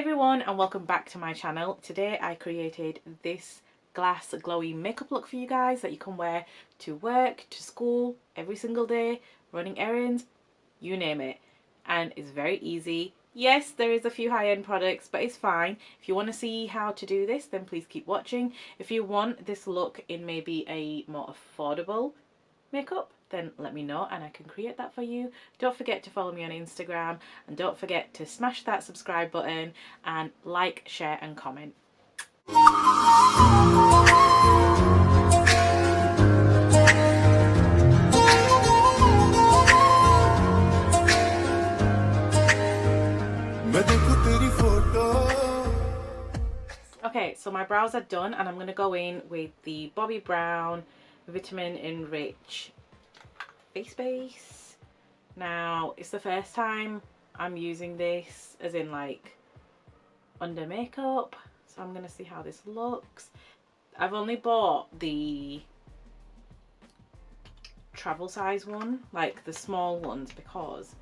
everyone, and welcome back to my channel. Today I created this glass glowy makeup look for you guys that you can wear to work, to school, every single day, running errands, you name it. And it's very easy. Yes, there is a few high-end products, but it's fine. If you want to see how to do this, then please keep watching. If you want this look in maybe a more affordable makeup, then let me know and I can create that for you. Don't forget to follow me on Instagram, and don't forget to smash that subscribe button and like, share and comment. Okay, so my brows are done and I'm going to go in with the Bobbi Brown Vitamin Enrich Face Base. Now, it's the first time I'm using this as in like under makeup, so I'm going to see how this looks. I've only bought the travel size one, like the small ones, because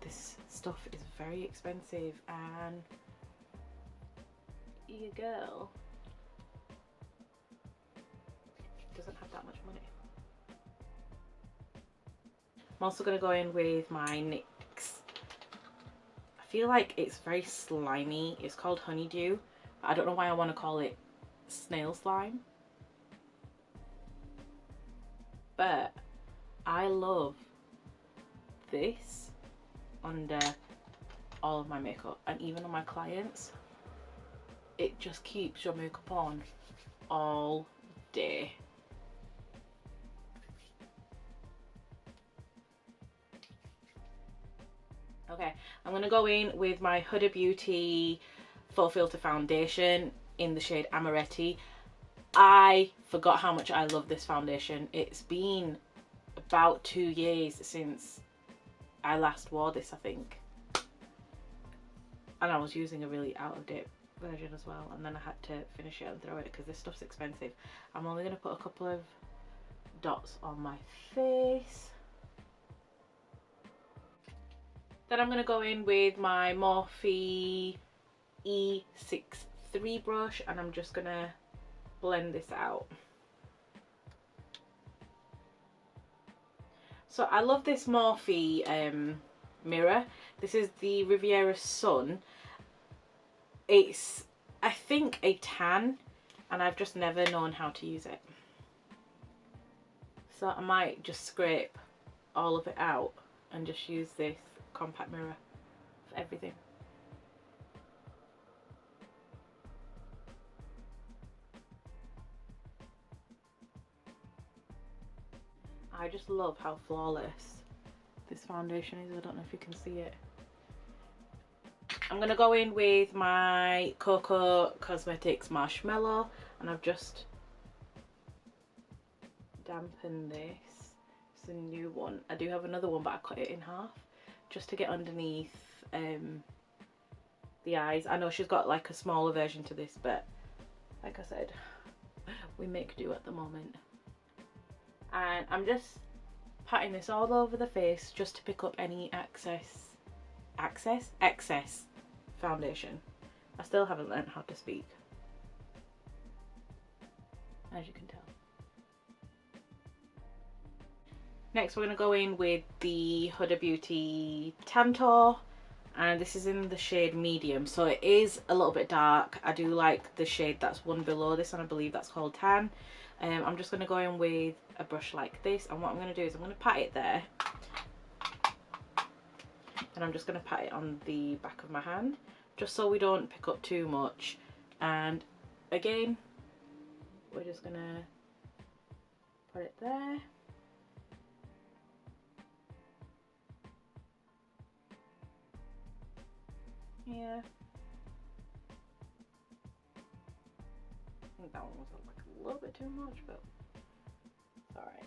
this stuff is very expensive and your girl doesn't have that much money. I'm also going to go in with my NYX. I feel like it's very slimy. It's called Honeydew. I don't know why I want to call it snail slime, but I love this under all of my makeup and even on my clients. It just keeps your makeup on all day. Okay, I'm going to go in with my Huda Beauty Full Filter Foundation in the shade Amaretti. I forgot how much I love this foundation. It's been about 2 years since I last wore this, I think. And I was using a really out of date version as well, and then I had to finish it and throw it because this stuff's expensive. I'm only going to put a couple of dots on my face. Then I'm going to go in with my Morphe E63 brush and I'm just going to blend this out. So I love this Morphe mirror. This is the Riviera Sun. It's, I think, a tan, and I've just never known how to use it. So I might just scrape all of it out and just use this compact mirror for everything. I just love how flawless this foundation is. I don't know if you can see it. I'm going to go in with my Coco Cosmetics Marshmallow, and I've just dampened this. It's a new one. I do have another one, but I cut it in half just to get underneath the eyes. I know she's got like a smaller version to this, but like I said, we make do at the moment. And I'm just patting this all over the face just to pick up any excess foundation. I still haven't learned how to speak, as you can tell. Next we're going to go in with the Huda Beauty Tantor, and this is in the shade medium, so it is a little bit dark. I do like the shade that's one below this, and I believe that's called Tan. I'm just going to go in with a brush like this, and what I'm going to do is I'm going to pat it there, and I'm just going to pat it on the back of my hand just so we don't pick up too much. And again, we're just going to put it there. Yeah, I think that one was like a little bit too much, but it's alright.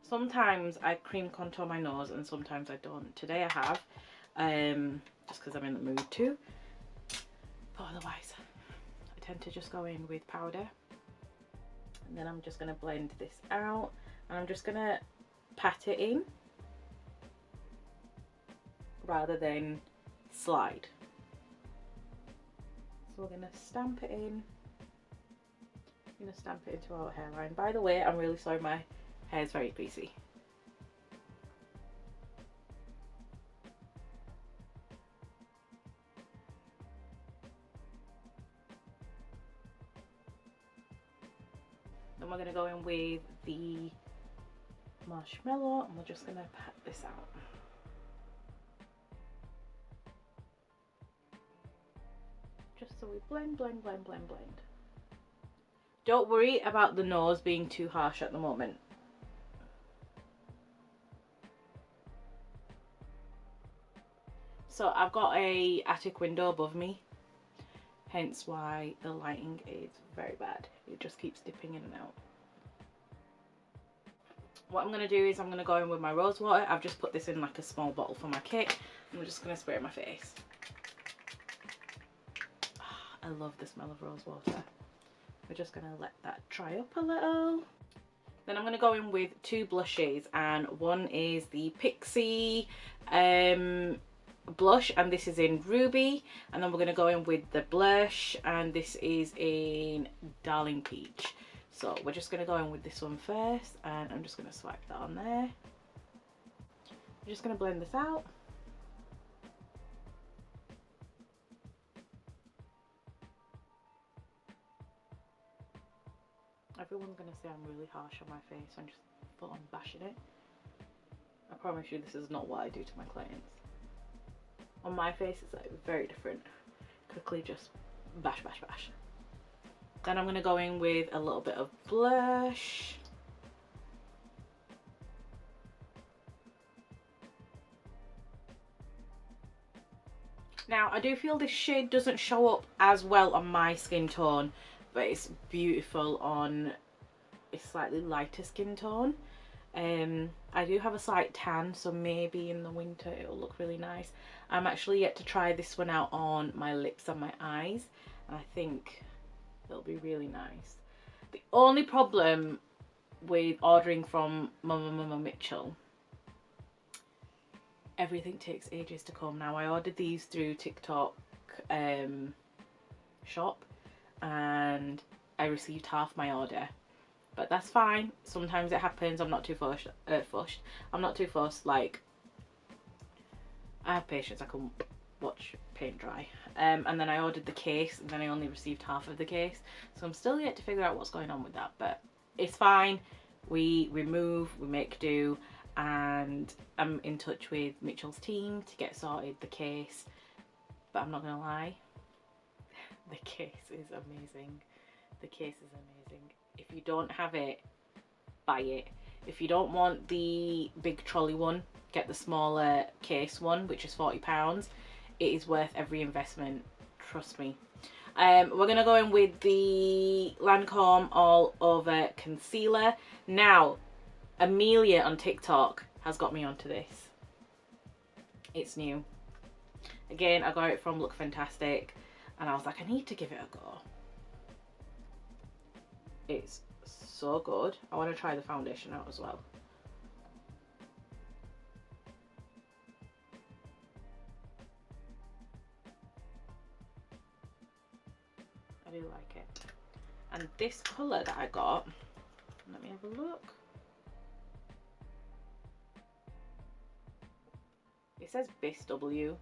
Sometimes I cream contour my nose and sometimes I don't. Today I have, just because I'm in the mood to. But otherwise, tend to just go in with powder. And then I'm just going to blend this out, and I'm just going to pat it in rather than slide. So we're going to stamp it in. I'm going to stamp it into our hairline. By the way, I'm really sorry, my hair is very greasy. Then we're going to go in with the marshmallow, and we're just going to pat this out. Just so we blend, blend, blend, blend, blend. Don't worry about the nose being too harsh at the moment. So I've got a attic window above me, hence why the lighting is very bad. It just keeps dipping in and out. What I'm going to do is I'm going to go in with my rose water. I've just put this in like a small bottle for my kit. I'm just going to spray it on my face. I love the smell of rose water. We're just going to let that dry up a little. Then I'm going to go in with two blushes, and one is the Pixie blush, and this is in Ruby, and then we're going to go in with the blush, and this is in Darling Peach. So we're just going to go in with this one first, and I'm just going to swipe that on there. I'm just going to blend this out. Everyone's going to say I'm really harsh on my face, so I'm just full on bashing it. I promise you this is not what I do to my clients. On my face it's like very different. Quickly just bash, bash, bash. Then I'm going to go in with a little bit of blush. Now I do feel this shade doesn't show up as well on my skin tone, but it's beautiful on a slightly lighter skin tone. I do have a slight tan, so maybe in the winter it'll look really nice. I'm actually yet to try this one out on my lips and my eyes, and I think it'll be really nice. The only problem with ordering from Mama Mitchell, everything takes ages to come. Now I ordered these through TikTok shop, and I received half my order, but that's fine. Sometimes it happens. I'm not too fussed. I'm not too fussed. Like, I have patience. I can watch paint dry. And then I ordered the case, and then I only received half of the case, so I'm still yet to figure out what's going on with that, but it's fine. We move, we make do, and I'm in touch with Mitchell's team to get sorted the case. But I'm not gonna lie, the case is amazing. The case is amazing. If you don't have it, buy it. If you don't want the big trolley one, get the smaller case one, which is £40. It is worth every investment, trust me. We're going to go in with the Lancome All Over Concealer. Now, Amelia on TikTok has got me onto this. It's new. Again, I got it from Look Fantastic, and I was like, I need to give it a go. It's so good. I want to try the foundation out as well. I do like it. And this colour that I got, let me have a look. It says BISW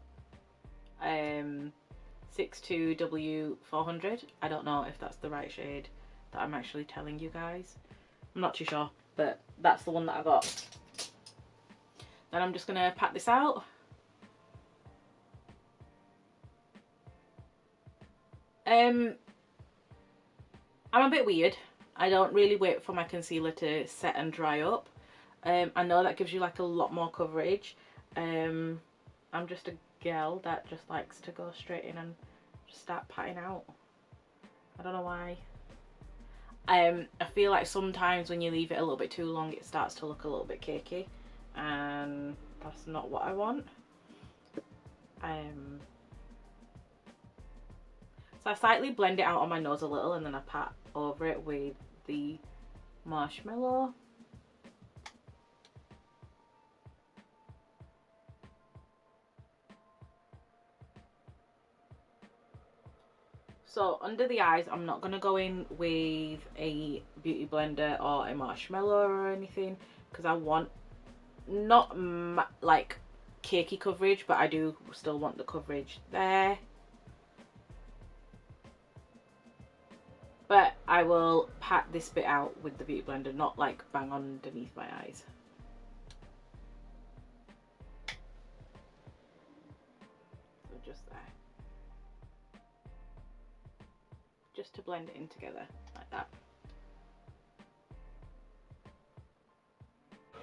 62W400. I don't know if that's the right shade that I'm actually telling you guys. I'm not too sure, but that's the one that I got. Then I'm just gonna pat this out. I'm a bit weird. I don't really wait for my concealer to set and dry up. I know that gives you like a lot more coverage. I'm just a girl that just likes to go straight in and just start patting out. I don't know why. I feel like sometimes when you leave it a little bit too long, it starts to look a little bit cakey, and that's not what I want. So I slightly blend it out on my nose a little and then I pat over it with the marshmallow. So under the eyes, I'm not going to go in with a beauty blender or a marshmallow or anything, because I want not like cakey coverage, but I do still want the coverage there. But I will pat this bit out with the beauty blender, not like bang underneath my eyes. So just there. Just to blend it in together, like that.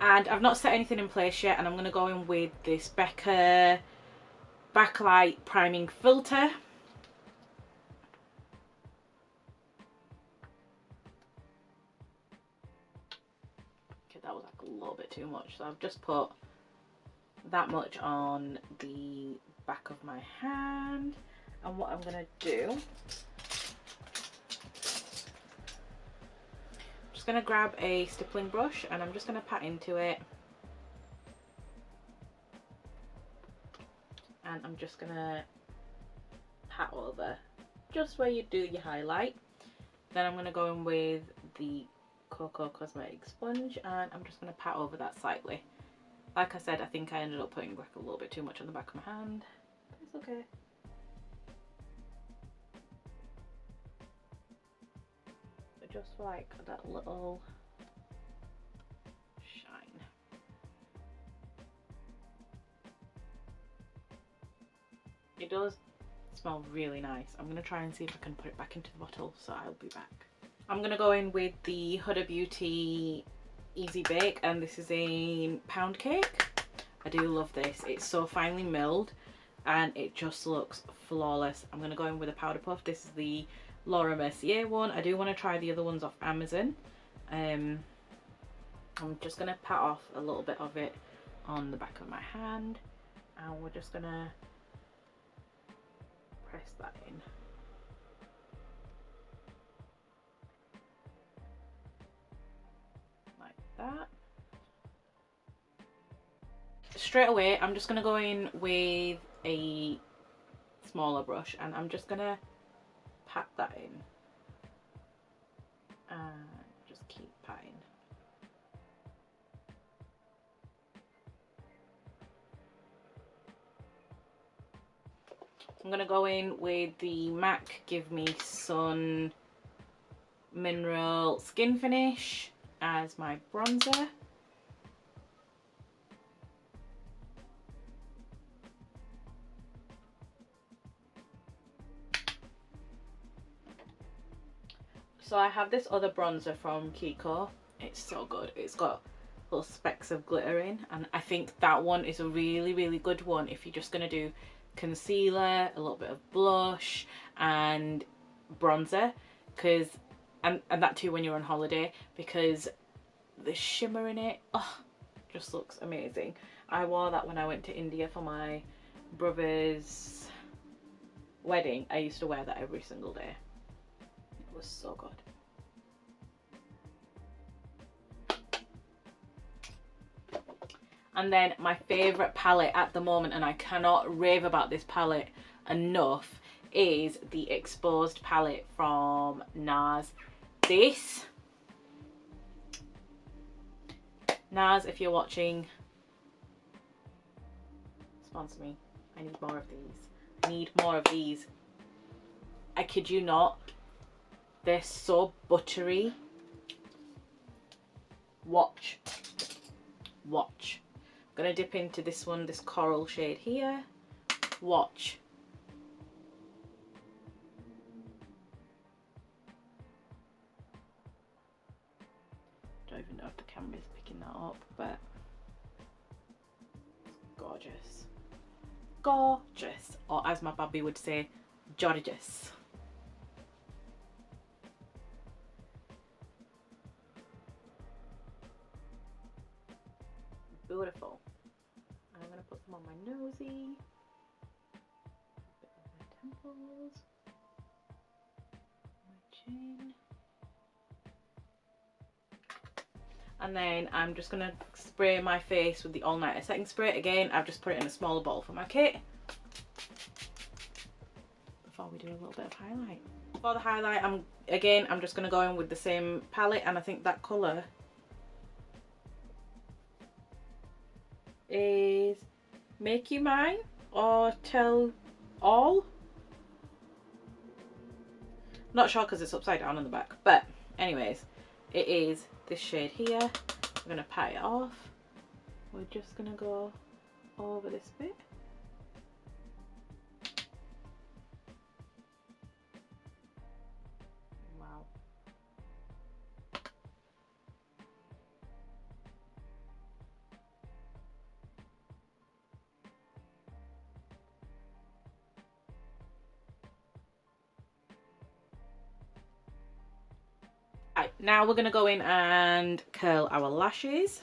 And I've not set anything in place yet, and I'm going to go in with this Becca Backlight Priming Filter. Okay, that was like a little bit too much, so I've just put that much on the back of my hand. And what I'm going to do, I'm just going to grab a stippling brush and I'm just going to pat into it. And I'm just going to pat over just where you do your highlight. Then I'm going to go in with the Cocoa Cosmetic sponge and I'm just going to pat over that slightly. Like I said, I think I ended up putting like a little bit too much on the back of my hand. It's okay. So just for like that little shine. It does smell really nice. I'm going to try and see if I can put it back into the bottle, so I'll be back. I'm going to go in with the Huda Beauty Easy Bake, and this is a pound cake. I do love this. It's so finely milled and it just looks flawless. I'm going to go in with a powder puff. This is the Laura Mercier one. I do want to try the other ones off Amazon. I'm just going to pat off a little bit of it on the back of my hand, and we're just going to press that in. Like that. Straight away, I'm just going to go in with a smaller brush and I'm just going to pat that in. And just keep patting. I'm going to go in with the MAC Give Me Sun Mineral Skin Finish as my bronzer. So I have this other bronzer from Kiko. It's so good. It's got little specks of glitter in, and I think that one is a really, really good one if you're just going to do concealer, a little bit of blush and bronzer, because and that too when you're on holiday, because the shimmer in it, oh, just looks amazing. I wore that when I went to India for my brother's wedding. I used to wear that every single day. It was so good. And then my favourite palette at the moment, and I cannot rave about this palette enough, is the Exposed palette from NARS. This, NARS, if you're watching, sponsor me. I need more of these. I need more of these. I kid you not. They're so buttery. Watch. Watch. I'm going to dip into this one, this coral shade here. Watch. Don't even know if the camera's picking that up, but it's gorgeous. Gorgeous. Or as my babby would say, gorgeous. Beautiful. And I'm going to put some on my nosy, a bit on my temples. in. And then I'm just going to spray my face with the All Nighter setting spray. Again, I've just put it in a smaller bottle for my kit. Before we do a little bit of highlight. For the highlight, I'm just going to go in with the same palette, and I think that colour is Make You Mine or Tell All. Not sure because it's upside down on the back, but anyways, it is this shade here. I'm going to pat it off. We're just going to go over this bit. Wow. Right, now we're going to go in and curl our lashes.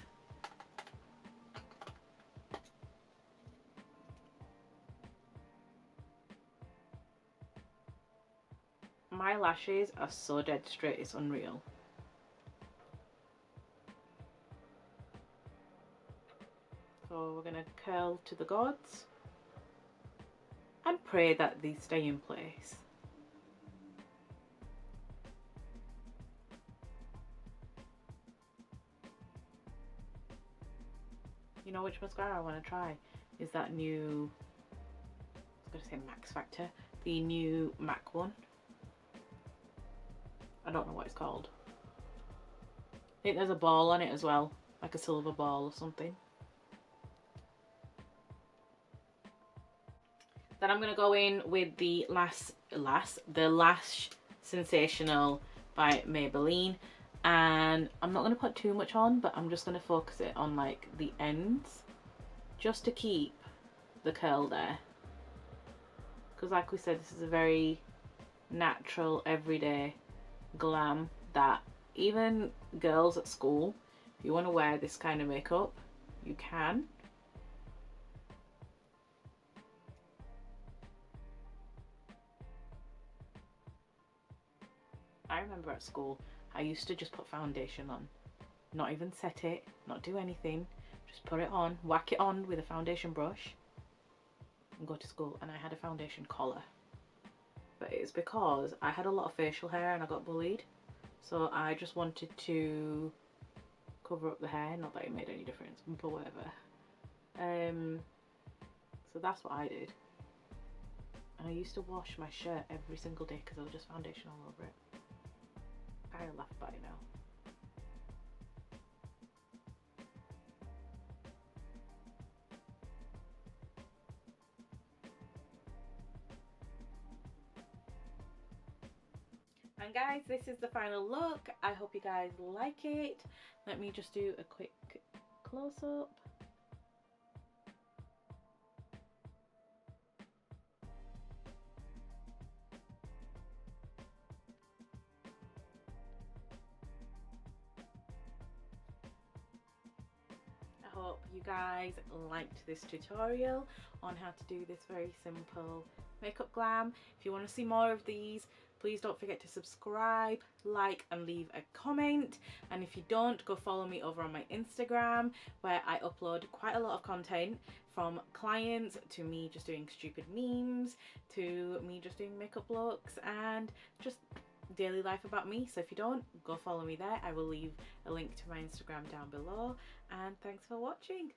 My lashes are so dead straight, it's unreal. So we're going to curl to the gods and pray that these stay in place. You know which mascara I want to try? Is that new, I was going to say Max Factor, the new MAC one. I don't know what it's called. I think there's a ball on it as well, like a silver ball or something. Then I'm going to go in with the Lash Sensational by Maybelline. And I'm not going to put too much on, but I'm just going to focus it on like the ends, just to keep the curl there. Because like we said, this is a very natural, everyday glam that even girls at school, if you want to wear this kind of makeup, you can. I remember at school, I used to just put foundation on, not even set it, not do anything, just put it on, whack it on with a foundation brush and go to school, and I had a foundation collar. But it's because I had a lot of facial hair and I got bullied, so I just wanted to cover up the hair, not that it made any difference, but whatever. So that's what I did. And I used to wash my shirt every single day because there was just foundation all over it. I laugh about it now. And guys, this is the final look. I hope you guys like it. Let me just do a quick close-up. I hope you guys liked this tutorial on how to do this very simple makeup glam. If you want to see more of these, please don't forget to subscribe, like and leave a comment. And if you don't, go follow me over on my Instagram, where I upload quite a lot of content, from clients to me just doing stupid memes to me just doing makeup looks and just daily life about me. So if you don't, go follow me there. I will leave a link to my Instagram down below, and thanks for watching.